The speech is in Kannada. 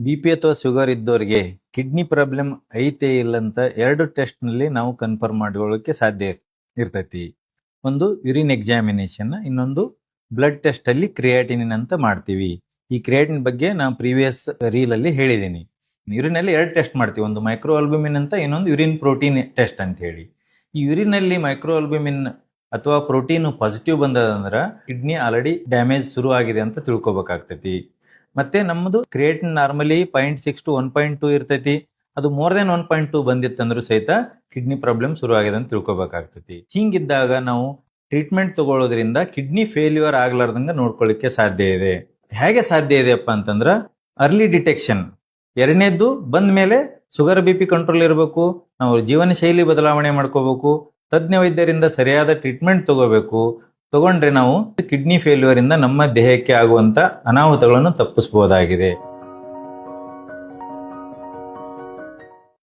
ಬಿ-ಪಿ ಅಥವಾ ಶುಗರ್ ಇದ್ದವರಿಗೆ ಕಿಡ್ನಿ ಪ್ರಾಬ್ಲಮ್ ಐತೆ ಇಲ್ಲ ಅಂತ 2 ಟೆಸ್ಟ್ ನಲ್ಲಿ ನಾವು ಕನ್ಫರ್ಮ್ ಮಾಡ್ಕೊಳ್ಳೋಕೆ ಸಾಧ್ಯ ಇರ್ತೈತಿ. ಒಂದು ಯೂರಿನ್ ಎಕ್ಸಾಮಿನೇಷನ್, ಇನ್ನೊಂದು ಬ್ಲಡ್ ಟೆಸ್ಟ್ ಅಲ್ಲಿ ಕ್ರಿಯಾಟಿನಿನ್ ಅಂತ ಮಾಡ್ತೀವಿ. ಈ ಕ್ರಿಯಾಟಿನ್ ಬಗ್ಗೆ ನಾನು ಪ್ರೀವಿಯಸ್ ರೀಲ್ ಅಲ್ಲಿ ಹೇಳಿದ್ದೀನಿ. ಯೂರಿನ್ ಅಲ್ಲಿ 2 ಟೆಸ್ಟ್ ಮಾಡ್ತೀವಿ, ಒಂದು ಮೈಕ್ರೋ ಆಲ್ಬುಮಿನ್ ಅಂತ, ಇನ್ನೊಂದು ಯೂರಿನ್ ಪ್ರೋಟೀನ್ ಟೆಸ್ಟ್ ಅಂತ ಹೇಳಿ. ಈ ಯೂರಿನ್ ಅಲ್ಲಿ ಮೈಕ್ರೋ ಆಲ್ಬುಮಿನ್ ಅಥವಾ ಪ್ರೋಟೀನ್ ಪಾಸಿಟಿವ್ ಬಂದದಂದ್ರ ಕಿಡ್ನಿ ಆಲ್ರೆಡಿ ಡ್ಯಾಮೇಜ್ ಶುರು ಆಗಿದೆ ಅಂತ ತಿಳ್ಕೊಬೇಕಾಗ್ತೈತಿ. ಮತ್ತೆ ನಮ್ಮದು ಕ್ರಿಯೇಟಿನ್ ನಾರ್ಮಲಿ 0.6 to 1.2 ಇರ್ತೈತಿ. ಅದು ಮೋರ್ ದೆನ್ 1.2 ಬಂದಿತ್ತಂದ್ರೂ ಸಹಿತ ಕಿಡ್ನಿ ಪ್ರಾಬ್ಲಮ್ ಶುರು ಆಗಿದೆ ಅಂತ ತಿಳ್ಕೊಬೇಕಾಗ್ತೈತಿ. ಹಿಂಗಿದ್ದಾಗ ನಾವು ಟ್ರೀಟ್ಮೆಂಟ್ ತಗೊಳ್ಳೋದ್ರಿಂದ ಕಿಡ್ನಿ ಫೇಲ್ಯೂರ್ ಆಗ್ಲಾರ್ದಂಗ ನೋಡ್ಕೊಳ್ಳಿಕ್ಕೆ ಸಾಧ್ಯ ಇದೆ. ಹೇಗೆ ಸಾಧ್ಯ ಇದೆಯಪ್ಪ ಅಂತಂದ್ರ ಅರ್ಲಿ ಡಿಟೆಕ್ಷನ್. ಎರಡನೇದ್ದು ಬಂದ ಮೇಲೆ ಶುಗರ್ ಬಿ-ಪಿ ಕಂಟ್ರೋಲ್ ಇರಬೇಕು, ನಾವು ಜೀವನ ಶೈಲಿ ಬದಲಾವಣೆ ಮಾಡ್ಕೋಬೇಕು, ತಜ್ಞ ವೈದ್ಯರಿಂದ ಸರಿಯಾದ ಟ್ರೀಟ್ಮೆಂಟ್ ತಗೋಬೇಕು. ತಗೊಂಡ್ರೆ ನಾವು ಕಿಡ್ನಿ ಫೇಲ್ಯೂರ್ ಇಂದ ನಮ್ಮ ದೇಹಕ್ಕೆ ಆಗುವಂತ ಅನಾಹುತಗಳನ್ನು ತಪ್ಪಿಸಬಹುದಾಗಿದೆ.